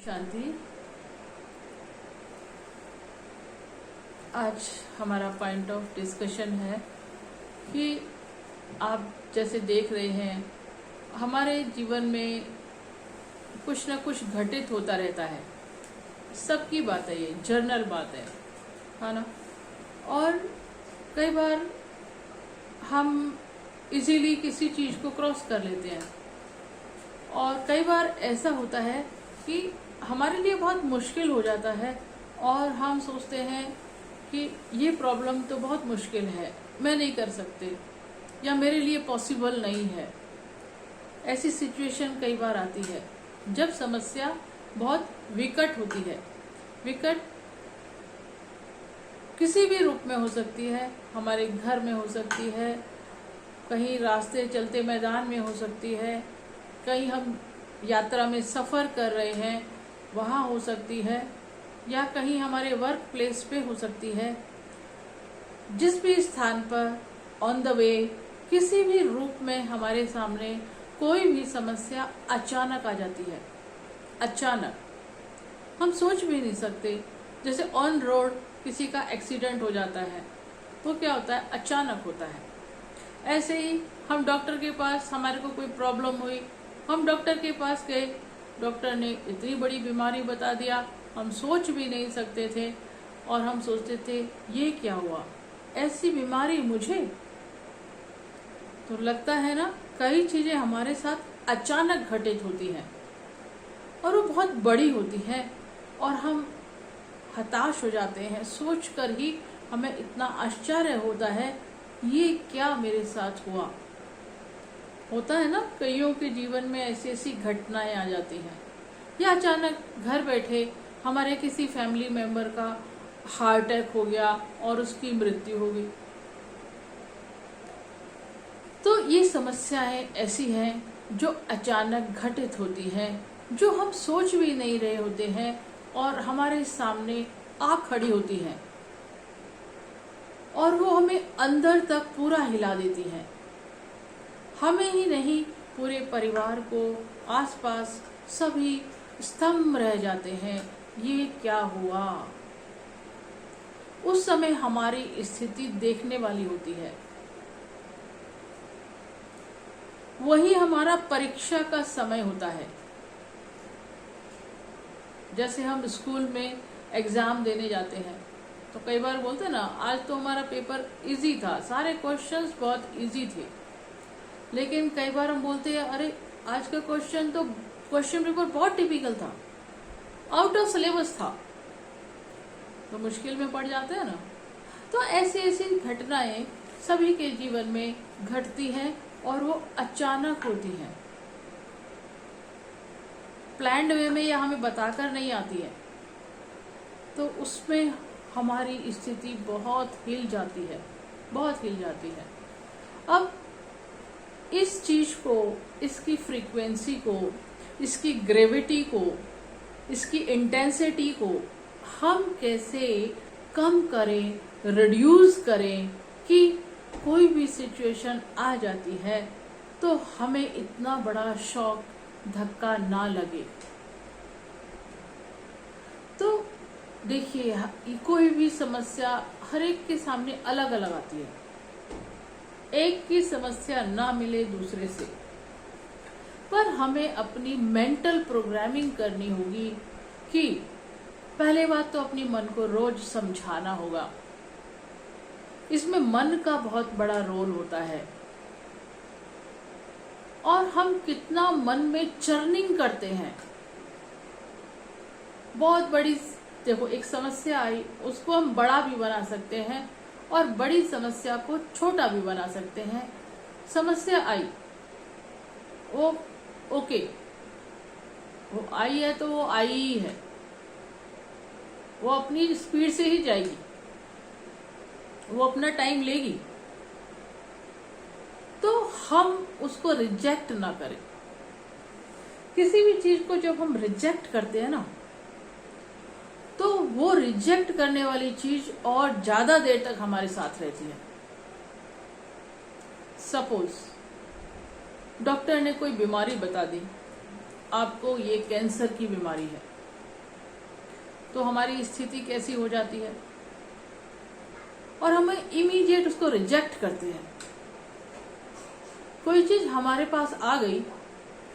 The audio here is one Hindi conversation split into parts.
शांति। आज हमारा पॉइंट ऑफ डिस्कशन है कि आप जैसे देख रहे हैं हमारे जीवन में कुछ ना कुछ घटित होता रहता है। सबकी बात है, ये जर्नल बात है ना। और कई बार हम इजीली किसी चीज़ को क्रॉस कर लेते हैं और कई बार ऐसा होता है कि हमारे लिए बहुत मुश्किल हो जाता है और हम सोचते हैं कि ये प्रॉब्लम तो बहुत मुश्किल है, मैं नहीं कर सकते या मेरे लिए पॉसिबल नहीं है। ऐसी सिचुएशन कई बार आती है जब समस्या बहुत विकट होती है। विकट किसी भी रूप में हो सकती है, हमारे घर में हो सकती है, कहीं रास्ते चलते मैदान में हो सकती है, कहीं हम यात्रा में सफ़र कर रहे हैं वहाँ हो सकती है, या कहीं हमारे वर्क प्लेस पे हो सकती है। जिस भी स्थान पर ऑन द वे किसी भी रूप में हमारे सामने कोई भी समस्या अचानक आ जाती है। अचानक हम सोच भी नहीं सकते। जैसे ऑन रोड किसी का एक्सीडेंट हो जाता है तो क्या होता है, अचानक होता है। ऐसे ही हम डॉक्टर के पास, हमारे को कोई प्रॉब्लम हुई, हम डॉक्टर के पास गए, डॉक्टर ने इतनी बड़ी बीमारी बता दिया, हम सोच भी नहीं सकते थे और हम सोचते थे ये क्या हुआ, ऐसी बीमारी मुझे। तो लगता है ना, कई चीजें हमारे साथ अचानक घटित होती हैं और वो बहुत बड़ी होती हैं और हम हताश हो जाते हैं। सोचकर ही हमें इतना आश्चर्य होता है, ये क्या मेरे साथ हुआ। होता है ना, कईयों के जीवन में ऐसी ऐसी घटनाएं आ जाती हैं, या अचानक घर बैठे हमारे किसी फैमिली मेंबर का हार्ट अटैक हो गया और उसकी मृत्यु हो गई। तो ये समस्याएं ऐसी हैं जो अचानक घटित होती हैं, जो हम सोच भी नहीं रहे होते हैं और हमारे सामने आ खड़ी होती हैं और वो हमें अंदर तक पूरा हिला देती हैं। हमें ही नहीं, पूरे परिवार को, आसपास सभी स्तंभ रह जाते हैं, ये क्या हुआ। उस समय हमारी स्थिति देखने वाली होती है। वही हमारा परीक्षा का समय होता है। जैसे हम स्कूल में एग्जाम देने जाते हैं तो कई बार बोलते हैं ना, आज तो हमारा पेपर इजी था, सारे क्वेश्चंस बहुत इजी थे। लेकिन कई बार हम बोलते हैं, अरे आज का क्वेश्चन पेपर बहुत टिपिकल था, आउट ऑफ सिलेबस था, तो मुश्किल में पड़ जाते हैं ना। तो ऐसी ऐसी घटनाएं सभी के जीवन में घटती हैं और वो अचानक होती हैं, प्लान्ड वे में या हमें बताकर नहीं आती है। तो उसमें हमारी स्थिति बहुत हिल जाती है, बहुत हिल जाती है। अब इस चीज को, इसकी फ्रीक्वेंसी को, इसकी ग्रेविटी को, इसकी इंटेंसिटी को हम कैसे कम करें, रिड्यूस करें कि कोई भी सिचुएशन आ जाती है तो हमें इतना बड़ा शॉक, धक्का ना लगे। तो देखिए, कोई भी समस्या हर एक के सामने अलग अलग आती है। एक की समस्या ना मिले दूसरे से, पर हमें अपनी मेंटल प्रोग्रामिंग करनी होगी कि पहले बात तो अपनी मन को रोज समझाना होगा। इसमें मन का बहुत बड़ा रोल होता है और हम कितना मन में चर्निंग करते हैं। बहुत बड़ी, देखो, एक समस्या आई, उसको हम बड़ा भी बना सकते हैं और बड़ी समस्या को छोटा भी बना सकते हैं। समस्या आई, वो ओके, वो आई है तो वो आई ही है, वो अपनी स्पीड से ही जाएगी, वो अपना टाइम लेगी। तो हम उसको रिजेक्ट ना करें। किसी भी चीज को जब हम रिजेक्ट करते हैं ना, तो वो रिजेक्ट करने वाली चीज और ज्यादा देर तक हमारे साथ रहती है। सपोज डॉक्टर ने कोई बीमारी बता दी, आपको ये कैंसर की बीमारी है, तो हमारी स्थिति कैसी हो जाती है, और हमें इमीडिएट उसको रिजेक्ट करते हैं। कोई चीज हमारे पास आ गई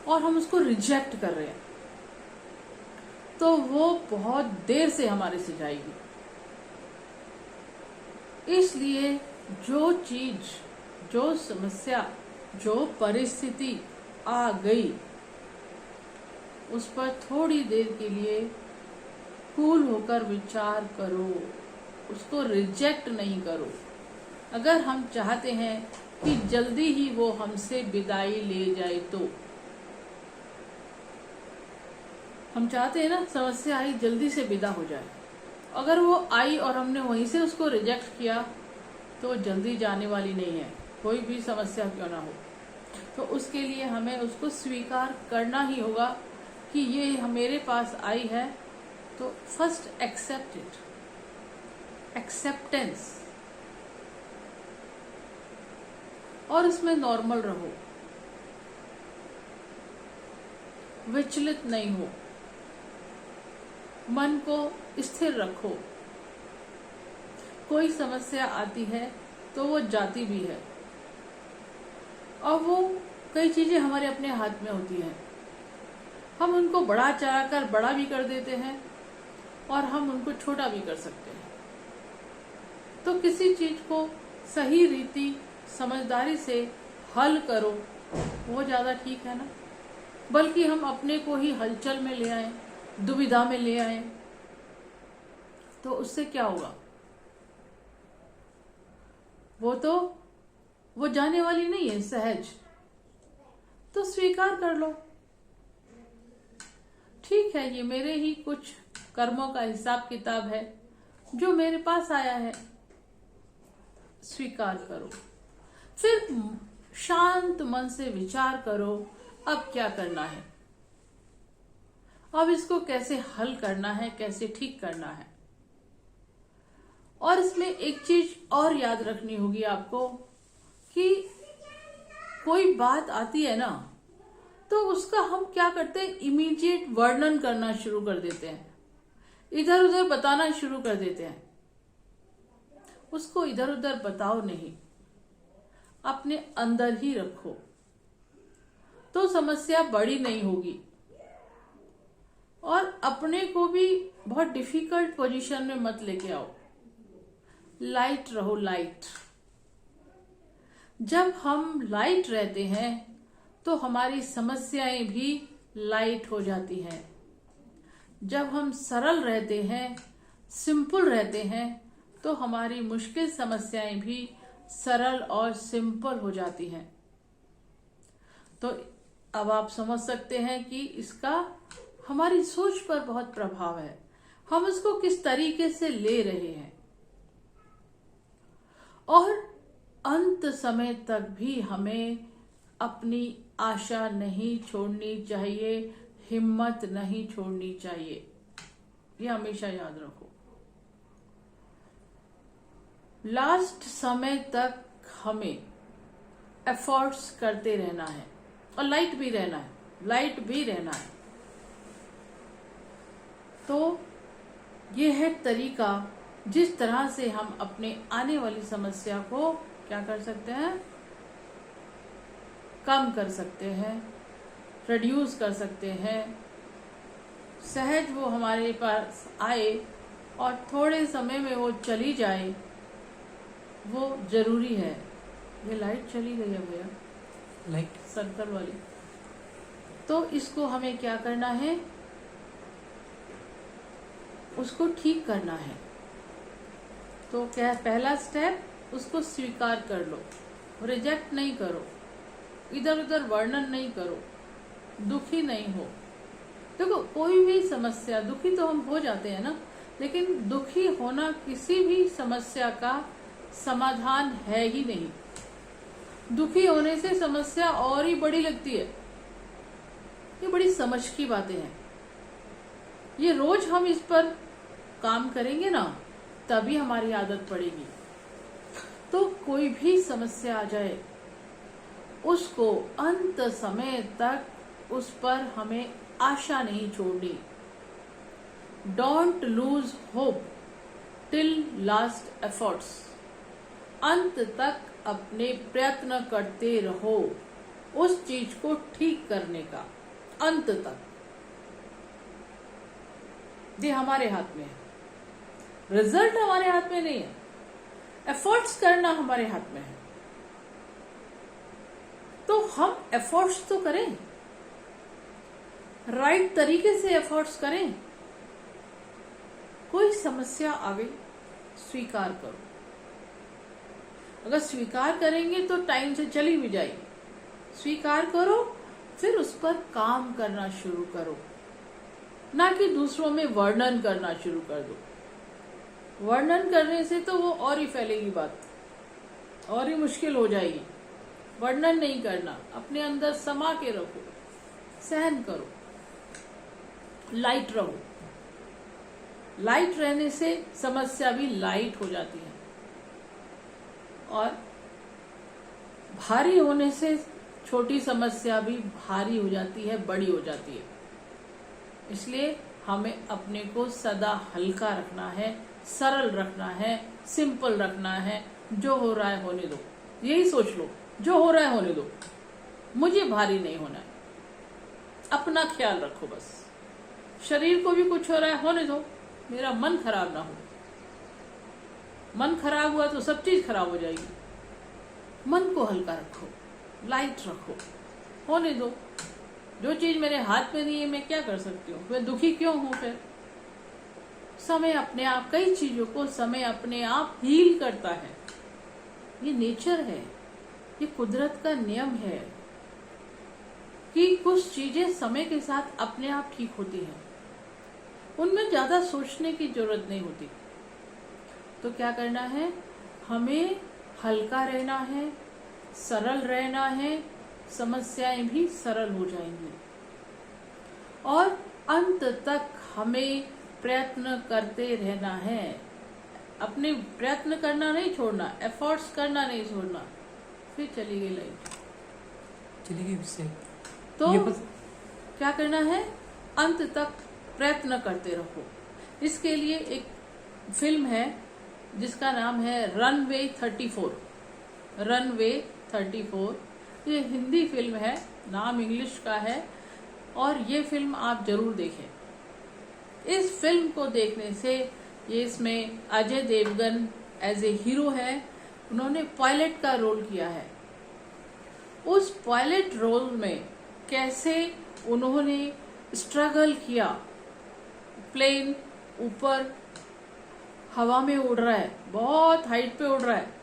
और हम उसको रिजेक्ट कर रहे हैं, तो वो बहुत देर से हमारे से जाएगी। इसलिए जो चीज, जो समस्या, जो परिस्थिति आ गई, उस पर थोड़ी देर के लिए कूल होकर विचार करो, उसको रिजेक्ट नहीं करो। अगर हम चाहते हैं कि जल्दी ही वो हमसे विदाई ले जाए, तो हम चाहते हैं ना समस्या आई जल्दी से विदा हो जाए। अगर वो आई और हमने वहीं से उसको रिजेक्ट किया तो जल्दी जाने वाली नहीं है, कोई भी समस्या क्यों ना हो। तो उसके लिए हमें उसको स्वीकार करना ही होगा कि ये मेरे पास आई है, तो फर्स्ट एक्सेप्ट इट, एक्सेप्टेंस, और इसमें नॉर्मल रहो, विचलित नहीं हो, मन को स्थिर रखो। कोई समस्या आती है तो वो जाती भी है, और वो कई चीजें हमारे अपने हाथ में होती हैं। हम उनको बढ़ा चढ़ाकर बड़ा भी कर देते हैं और हम उनको छोटा भी कर सकते हैं। तो किसी चीज को सही रीति समझदारी से हल करो, वो ज्यादा ठीक है ना, बल्कि हम अपने को ही हलचल में ले आए, दुविधा में ले आए, तो उससे क्या होगा? वो जाने वाली नहीं है सहज। तो स्वीकार कर लो, ठीक है, ये मेरे ही कुछ कर्मों का हिसाब किताब है जो मेरे पास आया है, स्वीकार करो। फिर शांत मन से विचार करो, अब क्या करना है, अब इसको कैसे हल करना है, कैसे ठीक करना है। और इसमें एक चीज और याद रखनी होगी आपको कि कोई बात आती है ना, तो उसका हम क्या करते हैं, इमीडिएट वर्णन करना शुरू कर देते हैं, इधर उधर बताना शुरू कर देते हैं। उसको इधर उधर बताओ नहीं, अपने अंदर ही रखो, तो समस्या बड़ी नहीं होगी। और अपने को भी बहुत डिफिकल्ट पोजीशन में मत लेके आओ, लाइट रहो, लाइट। जब हम लाइट रहते हैं तो हमारी समस्याएं भी लाइट हो जाती हैं। जब हम सरल रहते हैं, सिंपल रहते हैं, तो हमारी मुश्किल समस्याएं भी सरल और सिंपल हो जाती हैं। तो अब आप समझ सकते हैं कि इसका हमारी सोच पर बहुत प्रभाव है, हम उसको किस तरीके से ले रहे हैं। और अंत समय तक भी हमें अपनी आशा नहीं छोड़नी चाहिए, हिम्मत नहीं छोड़नी चाहिए, ये हमेशा याद रखो। लास्ट समय तक हमें एफर्ट्स करते रहना है, और लाइट भी रहना है, लाइट भी रहना है। तो ये है तरीका जिस तरह से हम अपने आने वाली समस्या को क्या कर सकते हैं, कम कर सकते हैं, रिड्यूस कर सकते हैं। सहज वो हमारे पास आए और थोड़े समय में वो चली जाए, वो जरूरी है। ये लाइट चली गई है भैया, लाइट सर्कल वाली। तो इसको हमें क्या करना है, उसको ठीक करना है। तो क्या पहला स्टेप, उसको स्वीकार कर लो, रिजेक्ट नहीं करो, इधर उधर वर्णन नहीं करो, दुखी नहीं हो। देखो कोई भी समस्या, दुखी तो हम हो जाते हैं ना, लेकिन दुखी होना किसी भी समस्या का समाधान है ही नहीं। दुखी होने से समस्या और ही बड़ी लगती है। ये बड़ी समझ की बातें हैं। ये रोज हम इस पर काम करेंगे ना, तभी हमारी आदत पड़ेगी। तो कोई भी समस्या आ जाए, उसको अंत समय तक उस पर हमें आशा नहीं छोड़नी। Don't lose hope till last efforts. अंत तक अपने प्रयत्न करते रहो उस चीज को ठीक करने का, अंत तक। ये हमारे हाथ में है, रिजल्ट हमारे हाथ में नहीं है, एफर्ट्स करना हमारे हाथ में है। तो हम एफर्ट्स तो करें, राइट तरीके से एफर्ट्स करें। कोई समस्या आ गई, स्वीकार करो। अगर स्वीकार करेंगे तो टाइम से चली भी जाएगी। स्वीकार करो, फिर उस पर काम करना शुरू करो, ना कि दूसरों में वर्णन करना शुरू कर दो। वर्णन करने से तो वो और ही फैलेगी बात, और ही मुश्किल हो जाएगी। वर्णन नहीं करना, अपने अंदर समा के रखो, सहन करो, लाइट रहो। लाइट रहने से समस्या भी लाइट हो जाती है, और भारी होने से छोटी समस्या भी भारी हो जाती है, बड़ी हो जाती है। इसलिए हमें अपने को सदा हल्का रखना है, सरल रखना है, सिंपल रखना है। जो हो रहा है होने दो, यही सोच लो, जो हो रहा है होने दो, मुझे भारी नहीं होना है। अपना ख्याल रखो बस। शरीर को भी कुछ हो रहा है होने दो, मेरा मन खराब ना हो। मन खराब हुआ तो सब चीज खराब हो जाएगी। मन को हल्का रखो, लाइट रखो, होने दो। जो चीज मेरे हाथ में नहीं है, मैं क्या कर सकती हूँ? मैं दुखी क्यों हूं? फिर समय अपने आप, कई चीजों को समय अपने आप हील करता है। ये नेचर है, ये कुदरत का नियम है कि कुछ चीजें समय के साथ अपने आप ठीक होती हैं। उनमें ज्यादा सोचने की जरूरत नहीं होती। तो क्या करना है? हमें हल्का रहना है, सरल रहना है, समस्याएं भी सरल हो जाएंगी। और अंत तक हमें प्रयत्न करते रहना है। अपने प्रयत्न करना नहीं छोड़ना, एफर्ट्स करना नहीं छोड़ना। फिर चली गई लाइट, चली गई उससे। तो क्या करना है? अंत तक प्रयत्न करते रहो। इसके लिए एक फिल्म है जिसका नाम है रनवे 34। रनवे 34 ये हिंदी फिल्म है, नाम इंग्लिश का है, और ये फिल्म आप जरूर देखें। इस फिल्म को देखने से, ये इसमें Ajay Devgn as a hero है, उन्होंने पायलट का रोल किया है। उस पायलट रोल में कैसे उन्होंने स्ट्रगल किया। प्लेन ऊपर हवा में उड़ रहा है, बहुत हाइट पे उड़ रहा है,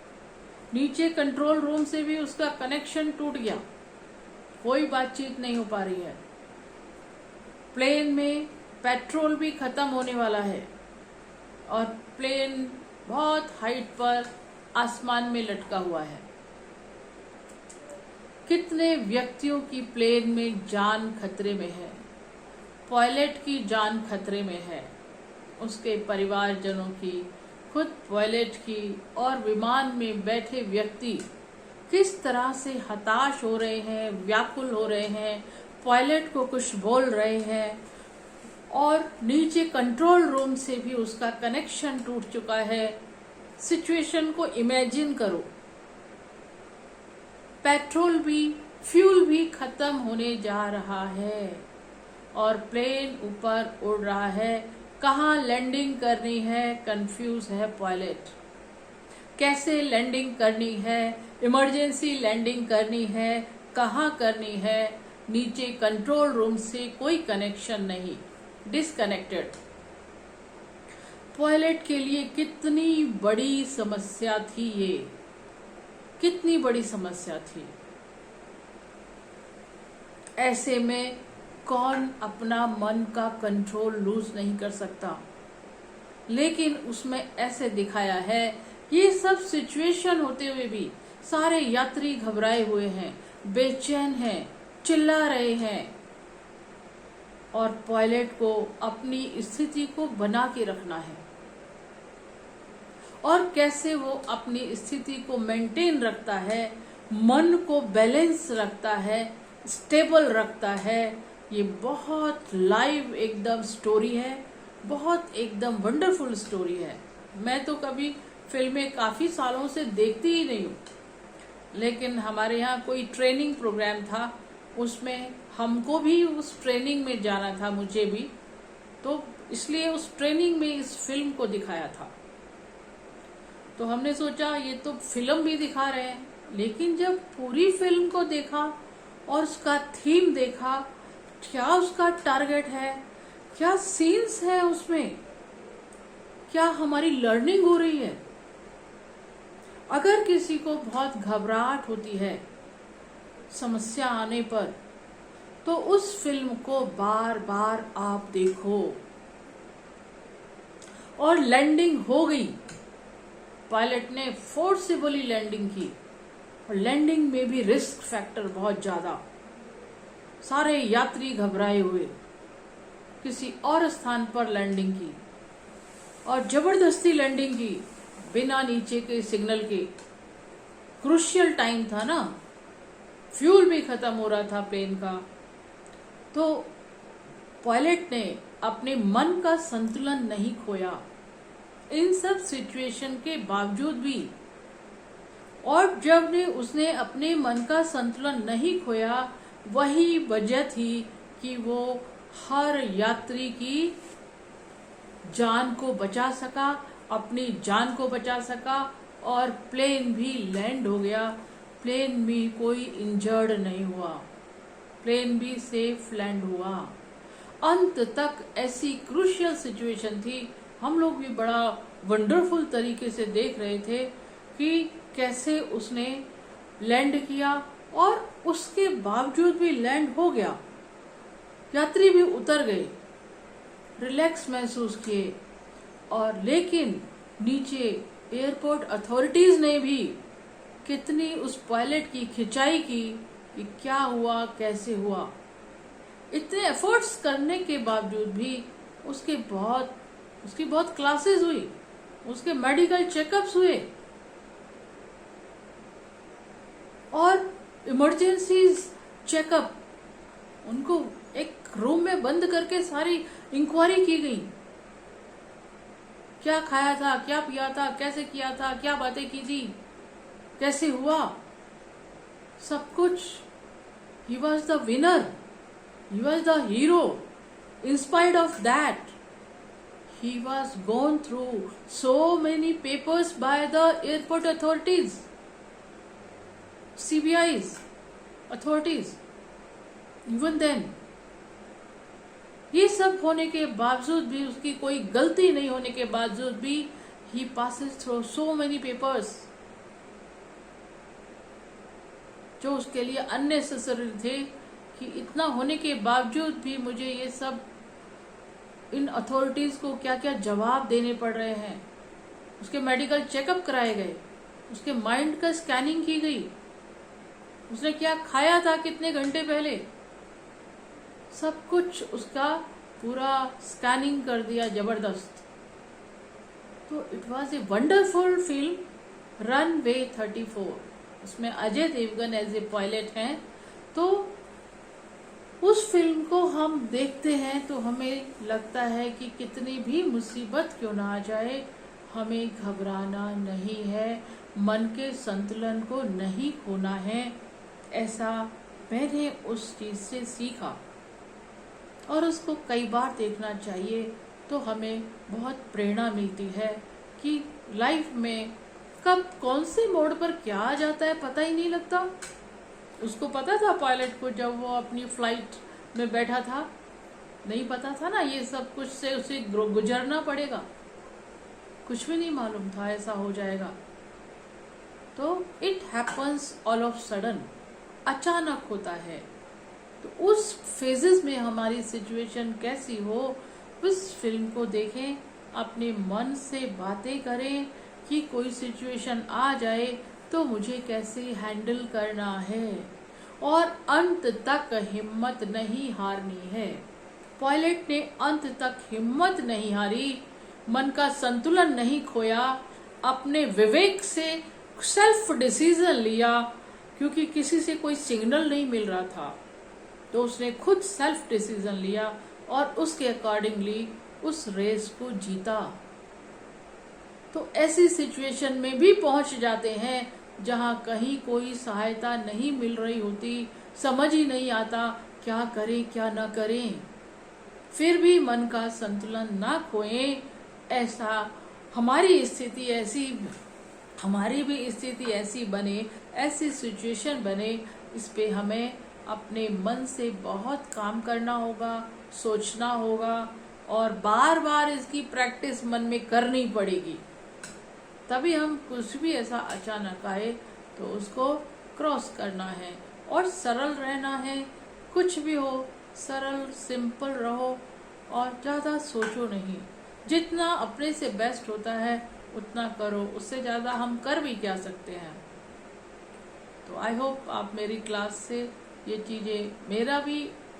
नीचे कंट्रोल रूम से भी उसका कनेक्शन टूट गया, कोई बातचीत नहीं हो पा रही है। प्लेन में पेट्रोल भी खत्म होने वाला है, और प्लेन बहुत हाइट पर आसमान में लटका हुआ है। कितने व्यक्तियों की प्लेन में जान खतरे में है, पायलट की जान खतरे में है, उसके परिवारजनों की, खुद पायलट की, और विमान में बैठे व्यक्ति किस तरह से हताश हो रहे हैं, व्याकुल हो रहे हैं, पायलट को कुछ बोल रहे हैं, और नीचे कंट्रोल रूम से भी उसका कनेक्शन टूट चुका है। सिचुएशन को इमेजिन करो। पेट्रोल भी, फ्यूल भी खत्म होने जा रहा है, और प्लेन ऊपर उड़ रहा है। कहाँ लैंडिंग करनी है, कंफ्यूज है पायलट। कैसे लैंडिंग करनी है, इमरजेंसी लैंडिंग करनी है, कहाँ करनी है, नीचे कंट्रोल रूम से कोई कनेक्शन नहीं, डिसकनेक्टेड। पायलट के लिए कितनी बड़ी समस्या थी ये, कितनी बड़ी समस्या थी। ऐसे में कौन अपना मन का कंट्रोल लूज नहीं कर सकता। लेकिन उसमें ऐसे दिखाया है, ये सब सिचुएशन होते हुए भी सारे यात्री घबराए हुए हैं, बेचैन हैं, चिल्ला रहे हैं, और पायलट को अपनी स्थिति को बना के रखना है। और कैसे वो अपनी स्थिति को मेंटेन रखता है, मन को बैलेंस रखता है, स्टेबल रखता है, ये बहुत लाइव एकदम स्टोरी है। बहुत एकदम वंडरफुल स्टोरी है। मैं तो कभी फिल्में काफी सालों से देखती ही नहीं हूँ, लेकिन हमारे यहाँ कोई ट्रेनिंग प्रोग्राम था, उसमें हमको भी उस ट्रेनिंग में जाना था, मुझे भी, तो इसलिए उस ट्रेनिंग में इस फिल्म को दिखाया था। तो हमने सोचा ये तो फिल्म भी दिखा रहे हैं, लेकिन जब पूरी फिल्म को देखा और उसका थीम देखा, क्या उसका टारगेट है, क्या सीन्स है उसमें, क्या हमारी लर्निंग हो रही है। अगर किसी को बहुत घबराहट होती है समस्या आने पर, तो उस फिल्म को बार बार आप देखो। और लैंडिंग हो गई, पायलट ने फोर्सिबली लैंडिंग की, और लैंडिंग में भी रिस्क फैक्टर बहुत ज्यादा, सारे यात्री घबराए हुए, किसी और स्थान पर लैंडिंग की, और जबरदस्ती लैंडिंग की बिना नीचे के सिग्नल के। क्रूशियल टाइम था ना, फ्यूल भी खत्म हो रहा था प्लेन का। तो पायलट ने अपने मन का संतुलन नहीं खोया इन सब सिचुएशन के बावजूद भी। और जब उसने अपने मन का संतुलन नहीं खोया, वही वजह थी कि वो हर यात्री की जान को बचा सका, अपनी जान को बचा सका, और प्लेन भी लैंड हो गया। प्लेन में कोई इंजर्ड नहीं हुआ, प्लेन भी सेफ लैंड हुआ। अंत तक ऐसी क्रूशियल सिचुएशन थी, हम लोग भी बड़ा वंडरफुल तरीके से देख रहे थे कि कैसे उसने लैंड किया, और उसके बावजूद भी लैंड हो गया। यात्री भी उतर गए, रिलैक्स महसूस किए, और लेकिन नीचे एयरपोर्ट अथॉरिटीज ने भी कितनी उस पायलट की खिंचाई की कि क्या हुआ, कैसे हुआ। इतने एफर्ट्स करने के बावजूद भी उसकी बहुत क्लासेस हुई, उसके मेडिकल चेकअप्स हुए, और इमरजेंसी चेकअप, उनको एक रूम में बंद करके सारी इंक्वायरी की गई। क्या खाया था, क्या पिया था, कैसे किया था, क्या बातें की थी, कैसे हुआ, सब कुछ। He was the winner, he was the hero. In spite of that, he was gone through so many papers by the airport authorities, CBI's authorities. Even then, ये सब होने के बावजूद भी, उसकी कोई गलती नहीं होने के बावजूद भी, he passes through so many papers जो उसके लिए अननेसेसरी थे, कि इतना होने के बावजूद भी मुझे ये सब, इन अथॉरिटीज को क्या क्या जवाब देने पड़ रहे हैं। उसके मेडिकल चेकअप कराए गए, उसके माइंड का स्कैनिंग की गई, उसने क्या खाया था कितने घंटे पहले, सब कुछ उसका पूरा स्कैनिंग कर दिया, जबरदस्त। तो it was a wonderful film, runway 34। उसमें Ajay Devgn as a pilot हैं। तो उस फिल्म को हम देखते हैं तो हमें लगता है कि कितनी भी मुसीबत क्यों ना आ जाए, हमें घबराना नहीं है, मन के संतुलन को नहीं खोना है। ऐसा मैंने उस चीज से सीखा, और उसको कई बार देखना चाहिए, तो हमें बहुत प्रेरणा मिलती है कि लाइफ में कब कौन से मोड़ पर क्या आ जाता है पता ही नहीं लगता। उसको पता था पायलट को, जब वो अपनी फ्लाइट में बैठा था, नहीं पता था ना ये सब कुछ से उसे गुजरना पड़ेगा, कुछ भी नहीं मालूम था ऐसा हो जाएगा। तो it happens all of sudden, अचानक होता है। तो उस फेजेस में हमारी सिचुएशन कैसी हो, उस फिल्म को देखें, अपने मन से बातें करें कि कोई सिचुएशन आ जाए तो मुझे कैसे हैंडल करना है, और अंत तक हिम्मत नहीं हारनी है। पायलट ने अंत तक हिम्मत नहीं हारी, मन का संतुलन नहीं खोया, अपने विवेक से सेल्फ डिसीजन लिया, क्योंकि किसी से कोई सिग्नल नहीं मिल रहा था, तो उसने खुद सेल्फ डिसीजन लिया, और उसके अकॉर्डिंगली उस रेस को जीता। तो ऐसी सिचुएशन में भी पहुंच जाते हैं जहां कहीं कोई सहायता नहीं मिल रही होती, समझ ही नहीं आता क्या करें क्या ना करें। फिर भी मन का संतुलन ना खोएं। ऐसा हमारी स्थिति ऐसी बने, ऐसी सिचुएशन बने, इस पे हमें अपने मन से बहुत काम करना होगा, सोचना होगा और बार बार इसकी प्रैक्टिस मन में करनी पड़ेगी। तभी हम कुछ भी ऐसा अचानक आए तो उसको क्रॉस करना है और सरल रहना है। कुछ भी हो सरल सिंपल रहो और ज़्यादा सोचो नहीं। जितना अपने से बेस्ट होता है उतना करो, उससे ज़्यादा हम कर भी क्या सकते हैं। तो आई होप आप मेरी क्लास से ये चीज़ें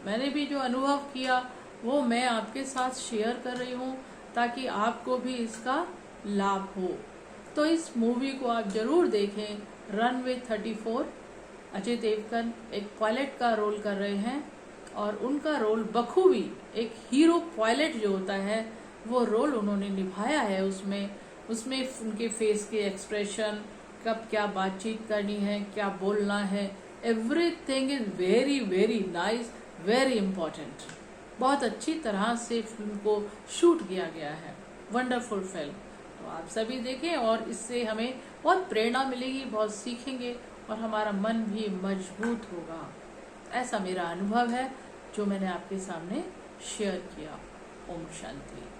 मैंने भी जो अनुभव किया वो मैं आपके साथ शेयर कर रही हूँ ताकि आपको भी इसका लाभ हो। तो इस मूवी को आप जरूर देखें, रनवे 34। अजय देवगन एक पायलट का रोल कर रहे हैं और उनका रोल बखूबी, एक हीरो पायलट जो होता है वो रोल उन्होंने निभाया है। उसमें उनके फेस के एक्सप्रेशन, कब क्या बातचीत करनी है, क्या बोलना है, everything is very very nice, very important. बहुत अच्छी तरह से फिल्म को शूट किया गया है। Wonderful film. तो आप सभी देखें और इससे हमें बहुत प्रेरणा मिलेगी, बहुत सीखेंगे और हमारा मन भी मजबूत होगा। ऐसा मेरा अनुभव है जो मैंने आपके सामने शेयर किया। ओम शांति।